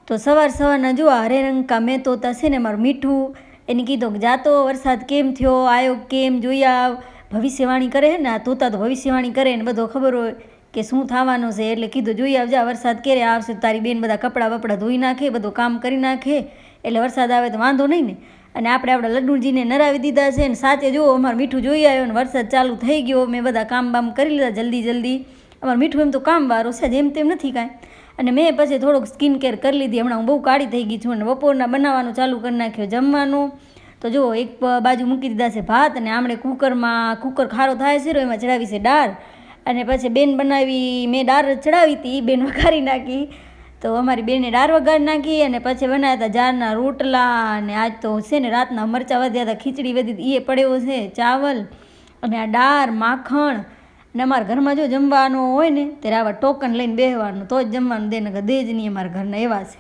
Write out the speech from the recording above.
તો સવારના જો હરે રંગ કા મેં તોતા છે ને મારું મીઠું એને કીધું કે જાતો વરસાદ કેમ થયો આવ્યો કેમ જોઈ આવ. ભવિષ્યવાણી કરે ને આ તોતા તો ભવિષ્યવાણી કરે ને બધો ખબર હોય કે શું થવાનું છે, એટલે કીધું જોઈ આવજા વરસાદ ક્યારે આવશે. તારી બેન બધા કપડાં બપડા ધોઈ નાખે, બધું કામ કરી નાખે, એટલે વરસાદ આવે તો વાંધો નહીં ને. અને આપણે આપણા લડ્ડુજીને નરાવી દીધા છે ને સાથે જુઓ અમારું મીઠું જોઈ આવ્યો ને વરસાદ ચાલુ થઈ ગયો. મેં બધા કામ બામ કરી લીધા જલ્દી. અમારું મીઠું એમ તો કામવાળું છે, જેમ તેમ નથી કાંઈ. અને મેં પછી થોડુંક સ્કિન કેર કરી લીધી. હમણાં હું બહુ કાળી થઈ ગઈ છું અને બપોરના બનાવવાનું ચાલુ કરી નાખ્યો જમવાનું. તો જુઓ એક બાજુ મૂકી દીધા છે ભાત અને આમણે કુકર ખારો થાય છે એમાં ચડાવી છે દાળ. અને પછી બેન બનાવી, મેં દાળ ચડાવી હતી, બેન વઘારી નાખી. તો અમારી બેને દાળ વઘારી નાખી અને પછી બનાવ્યા હતા જારના રોટલા. અને આજ તો છે ને રાતના મરચાં વધ્યા હતા, ખીચડી વધી એ પડ્યો છે, ચાવલ અને આ દાળ માખણ. અને અમારા ઘરમાં જો જમવાનું હોય ને ત્યારે આવા ટોકન લઈને બેસવાનું તો જ જમવાનું દે, નકર દે જ નહીં અમારા ઘરના એવા છે.